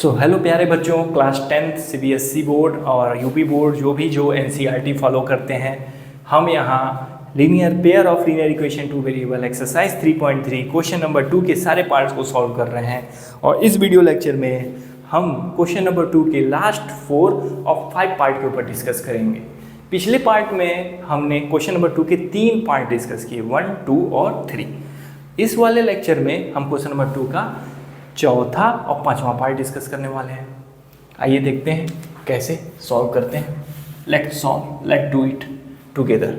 Hello प्यारे बच्चों, class 10th CBSE board और यूपी बोर्ड जो एनसीईआरटी फॉलो करते हैं, हम यहाँ linear pair of linear equation two variable exercise 3.3 question number 2 के सारे पार्ट्स को सॉल्व कर रहे हैं। और इस वीडियो लेक्चर में हम क्वेश्चन नंबर 2 के लास्ट 4 और 5 पार्ट के ऊपर डिस्कस करेंगे। पिछले पार्ट में हमने क्वेश्चन नंबर 2 के 3 पार्ट डिस्कस किए, 1, 2 और 3। इस वाले लेक्चर में हम क्वेश्चन नंबर 2 का चौथा और 5वां पार्ट डिस्कस करने वाले हैं। आइए देखते हैं कैसे सॉल्व करते हैं। Let do it together.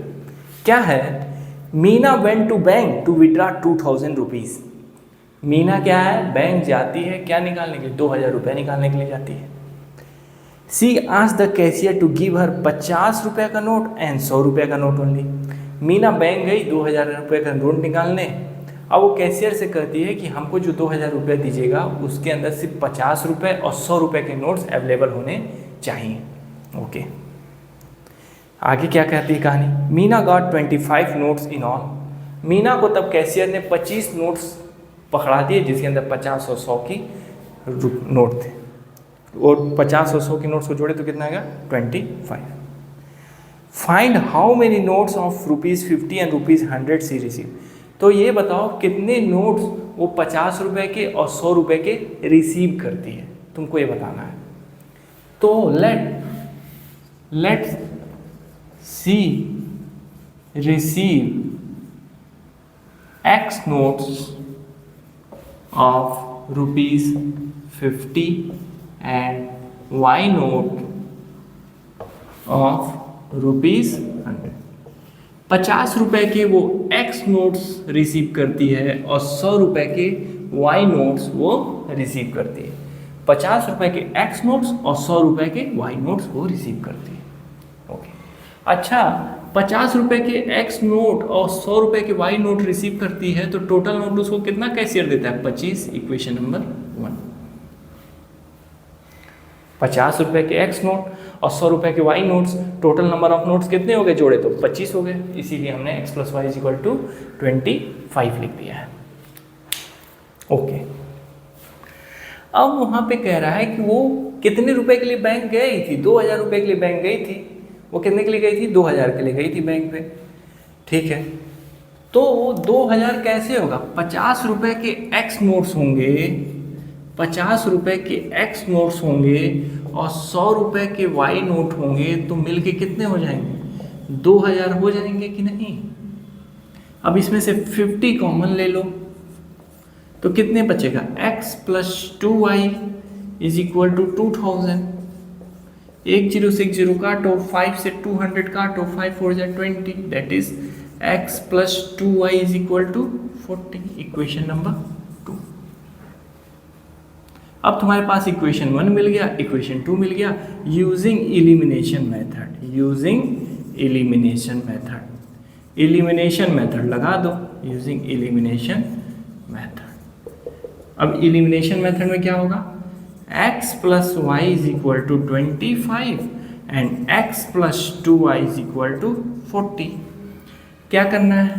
क्या है? Meena went to bank to withdraw 2000 rupees. Meena क्या है? बैंक जाती है क्या निकालने के लिए? 2000 रुपये निकालने के लिए जाती है। She asked the cashier to give her 50 रुपये का नोट एंड 100 रुपये का नोट ओनली। मीना बैंक गई 2000 रुपये का नोट निकालने। अब वो कैशियर से कहती है कि हमको जो 2000 रुपये दीजिएगा उसके अंदर सिर्फ 50 रुपये और 100 रुपये के नोट्स अवेलेबल होने चाहिए। ओके, आगे क्या कहती है कहानी? Meena got 25 notes in all. Meena को तब कैशियर ने 25 नोट्स पकड़ा दिए जिसके अंदर 50 और 100 की नोट थे। और 50 और 100 की नोट्स को जोड़े तो कितना आएगा? 25। Find how many notes of ₹50 and ₹100 she receive. तो ये बताओ कितने नोट्स वो 50 रुपये के और 100 रुपये के रिसीव करती है, तुमको ये बताना है। तो let see receive X notes of ₹50 and Y note of ₹100। 50 रुपये के वो X नोट्स रिसीव करती है और 100 रुपये के Y नोट्स वो रिसीव करती है। 50 रुपये के X नोट्स और 100 रुपये के Y नोट्स वो रिसीव करती है। ओके, अच्छा, 50 रुपये के X नोट और 100 रुपये के Y नोट रिसीव करती है तो टोटल नोट उसको कितना कैशियर देता है? 25। Equation number 1। 50 रुपये के X नोट और 100 रुपये के Y notes, total number of notes कितने हो गए? जोड़े तो 25 हो गए। इसीलिए हमने X + Y = 25 लिख दिया है। ओके, अब वहाँ पे कह रहा है कि वो कितने रुपए के लिए बैंक गई थी? 2000 रुपये के लिए बैंक गई थी। वो कितने के लिए गई थी? 2000 के लिए गई थी बैंक पे। ठीक है, तो वो 2000 कैसे होगा? 50 रुपये के X नोट्स होंगे, 50 रुपये के X नोट्स होंगे और 100 रुपये के Y नोट होंगे, तो मिलके कितने हो जाएंगे? 2000 हो जाएंगे कि नहीं? अब इसमें से 50 कॉमन ले लो तो कितने बचेगा? X + 2Y = 2000। 1060 काटो, 5 से 200 काटो, 5 4 जा 20, that is X + 2Y = 40। Equation number 2। अब तुम्हारे पास इक्वेशन 1 मिल गया, इक्वेशन 2 मिल गया। यूजिंग एलिमिनेशन मेथड लगा दो। Using elimination method. अब एलिमिनेशन मेथड में क्या होगा? X + Y = 25 and X + 2Y = 40। क्या करना है?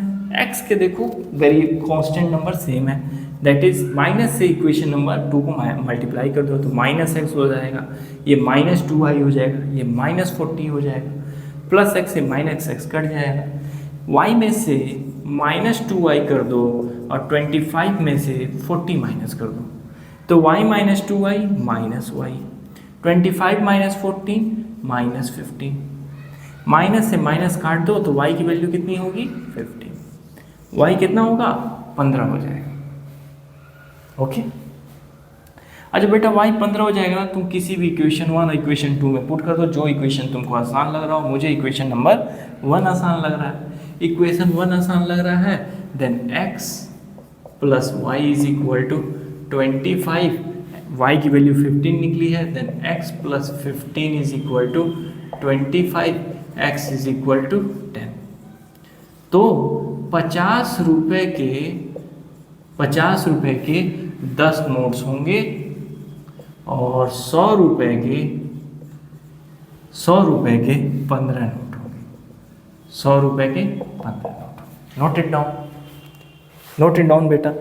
X के देखो वेरी कांस्टेंट नंबर सेम है, दैट इज माइनस से इक्वेशन नंबर 2 को मल्टीप्लाई कर दो तो -X हो जाएगा, ये -2Y हो जाएगा, ये -40 हो जाएगा, +X से -X कट जाएगा। Y में से -2Y कर दो और 25 में से 40 माइनस कर दो तो Y - 2Y -Y, 25 - 14 -15। माइनस से माइनस काट दो तो Y की वैल्यू कितनी होगी? 15। Y कितना होगा? 15 हो जाएगा। ओके, अच्छा बेटा Y 15 हो जाएगा ना, तुम किसी भी इक्वेशन 1 और इक्वेशन 2 में पुट कर दो, जो इक्वेशन तुमको आसान लग रहा हो। मुझे इक्वेशन नंबर 1 आसान लग रहा है। इक्वेशन 1 आसान लग रहा है, देन X + Y = 25, Y की वैल्यू 15 निकली है, देन X + 15 = 25, X = 10। तो 50 रुपये के 10 नोट्स होंगे और 100 रुपये के 15 नोट होंगे। 100 रुपये के 15 नोट। नोट इट डाउन बेटा।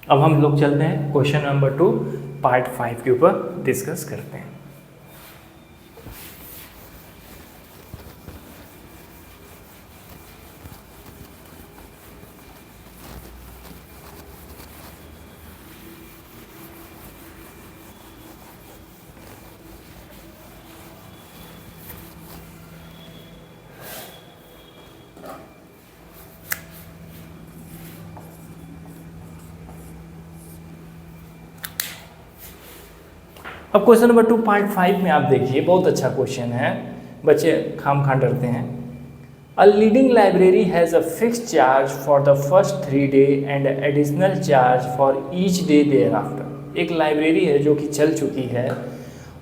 अब हम लोग चलते हैं क्वेश्चन नंबर 2 पार्ट 5 के ऊपर डिस्कस करते हैं। अब क्वेश्चन नंबर 2 पार्ट 5 में आप देखिए, बहुत अच्छा क्वेश्चन है, बच्चे खाम खान डरते हैं। A leading library has a fixed charge for the first 3 day and additional charge for each day thereafter. एक लाइब्रेरी है जो कि चल चुकी है,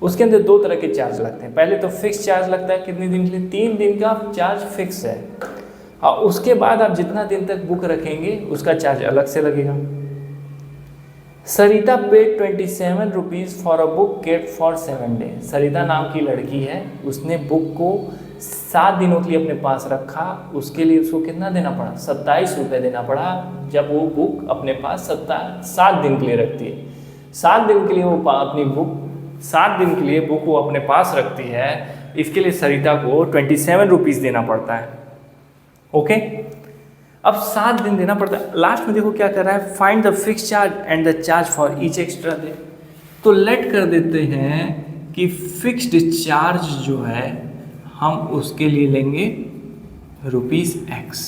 उसके अंदर 2 तरह के चार्ज लगते हैं। पहले तो फिक्स चार्ज लगता है, कितने दिन के लिए? 3 दिन का चार्ज फिक्स है, और उसके बाद आप जितना दिन तक बुक रखेंगे उसका चार्ज अलग से लगेगा। Sarita paid 27 rupees for a book kept for 7 day. Sarita नाम की लड़की है, उसने बुक को 7 दिनों के लिए अपने पास रखा, उसके लिए उसको कितना देना पड़ा? 27 रुपये देना पड़ा, जब वो बुक अपने पास 7 दिन के लिए रखती है। 7 दिन के लिए वो अपनी बुक 7 दिन के लिए बुक वो अपने पास रखती है, इसके लिए सरिता को 27 रुपीज़ देना पड़ता है। ओके, अब 7 दिन देना पड़ता है। लास्ट में देखो क्या कर रहा है, find the fix charge and the charge for each extra day. तो लेट कर देते हैं कि फिक्स्ड चार्ज जो है हम उसके लिए लेंगे ₹X,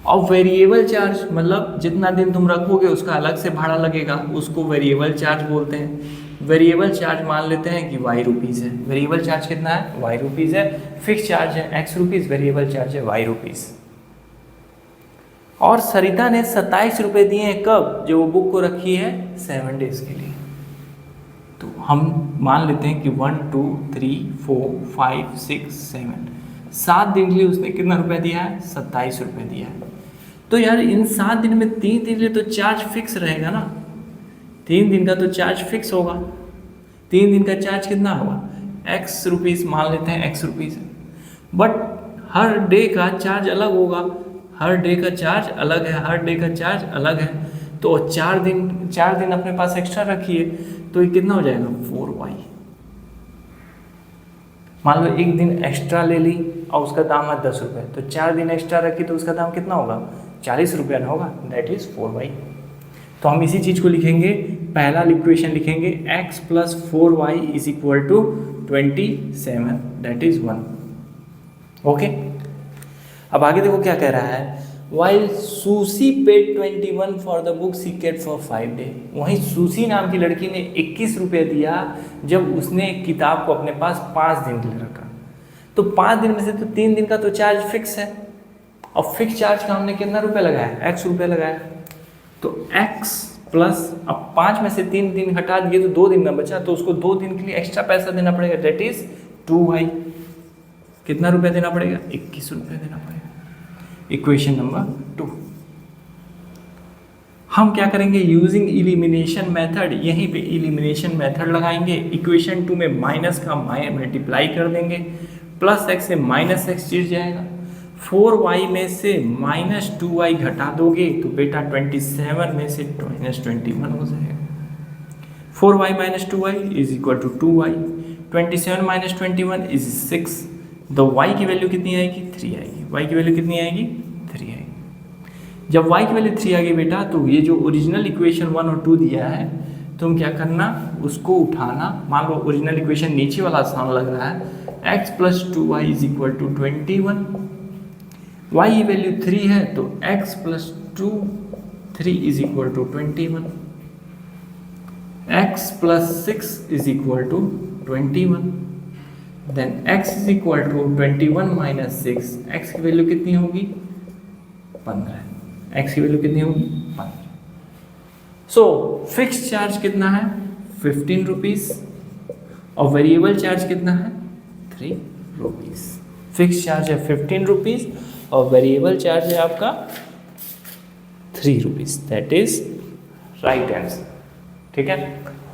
और वेरिएबल चार्ज मतलब जितना दिन तुम रखोगे उसका अलग से भाड़ा लगेगा, उसको वेरिएबल चार्ज बोलते हैं। वेरिएबल चार्ज मान लेते हैं कि ₹Y है। वेरिएबल चार्ज कितना है? ₹Y है। फिक्स चार्ज है X, वेरिएबल चार्ज है Y। और सरिता ने 27 रुपये दिए हैं, कब? जो वो बुक को रखी है 7 डेज के लिए। तो हम मान लेते हैं कि 1 2 3 4 5 6 7 दिन के लिए उसने कितना रुपया दिया है? 27 रुपये दिया है। तो यार इन 7 दिन में 3 दिन के लिए तो चार्ज फिक्स रहेगा ना, 3 दिन का तो चार्ज फिक्स होगा। 3 दिन का चार्ज कितना होगा? X मान लेते हैं, X है। बट हर डे का चार्ज अलग होगा, हर डे का चार्ज अलग है, हर डे का चार्ज अलग है। तो 4 दिन अपने पास एक्स्ट्रा रखिए, तो ये कितना हो जाएगा? 4Y। मान लो 1 दिन एक्स्ट्रा ले ली और उसका दाम है 10 रुपये, तो 4 दिन एक्स्ट्रा रखी तो उसका दाम कितना होगा? 40 रुपया ना होगा, दैट इज़ 4Y। तो हम इसी चीज़ को लिखेंगे, पहला इक्वेशन लिखेंगे x + 4y = 27, that is 1। Okay, अब आगे देखो क्या कह रहा है, while Susie paid 21 for the book she kept for 5 day. वहीं सूसी नाम की लड़की ने 21 रुपये दिया जब उसने किताब को अपने पास 5 दिन के लिए रखा। तो 5 दिन में से तो 3 दिन का तो चार्ज फिक्स है, और फिक्स चार्ज का हमने कितना रुपये लगाया? X रुपये लगाया। तो X प्लस, अब 5 में से 3 दिन हटा दिए तो 2 दिन में बचा, तो उसको 2 दिन के लिए एक्स्ट्रा पैसा देना पड़ेगा, दैट इज़ 2Y। कितना रुपया देना पड़ेगा? 21 रुपये देना पड़ेगा। इक्वेशन नंबर 2 हम क्या करेंगे? यूजिंग इलिमिनेशन मेथड, यहीं पे इलिमिनेशन मेथड लगाएंगे। इक्वेशन 2 में माइनस का मल्टीप्लाई कर देंगे, प्लस x से माइनस x चिट जाएगा। 4y में से -2y घटा दोगे तो बेटा 27 में से -21 हो जाएगा। 4y - 2y = 2y। 27 - 21 is 6। तो y की वैल्यू कितनी आएगी? 3 आएगी। y की वैल्यू कितनी आएगी? 3 आएगी। जब y की वैल्यू 3 आ गई बेटा, तो ये जो ओरिजिनल इक्वेशन 1 और 2 दिया है, तुम क्या करना, उसको उठाना। मान लो ओरिजिनल इक्वेशन नीचे वाला आसान लग रहा है, x + 2y = 21। y की वैल्यू 3 है, तो x + 2 3 = 21। x + 6 = 21। Then x = 21 - 6, x की वैल्यू कितनी होगी? 15। x की वैल्यू कितनी होगी? 15। सो फिक्स चार्ज कितना है? 15 रुपीज़, और वेरिएबल चार्ज कितना है? 3 रुपीज़। फिक्स चार्ज है 15 रुपीज़ और वेरिएबल चार्ज है आपका 3 rupees, that is right answer. ठीक है,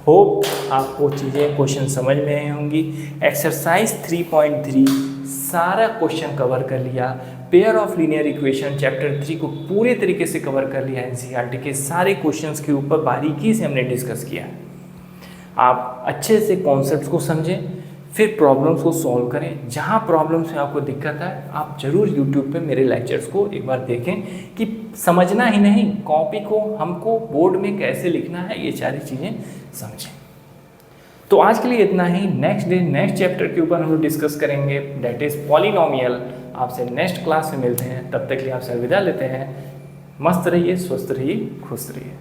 होप आपको चीज़ें क्वेश्चन समझ में आई होंगी। एक्सरसाइज 3.3 सारा क्वेश्चन कवर कर लिया। Pair of linear equation chapter 3 को पूरे तरीके से कवर कर लिया है। एनसीईआरटी के सारे क्वेश्चंस के ऊपर बारीकी से हमने डिस्कस किया है। आप अच्छे से कॉन्सेप्ट्स को समझें, फिर प्रॉब्लम्स को सॉल्व करें। जहाँ प्रॉब्लम्स में आपको दिक्कत है, आप जरूर यूट्यूब पे मेरे लेक्चर्स को एक बार देखें कि समझना ही नहीं, कॉपी को हमको बोर्ड में कैसे लिखना है, ये सारी चीज़ें समझें। तो आज के लिए इतना ही। नेक्स्ट डे नेक्स्ट चैप्टर के ऊपर हम लोग डिस्कस करेंगे, दैट इज़ पॉलिनोमियल। आपसे नेक्स्ट क्लास में मिलते हैं, तब तक के लिए आपसे अलविदा लेते हैं। मस्त रहिए, स्वस्थ रहिए, खुश रहिए।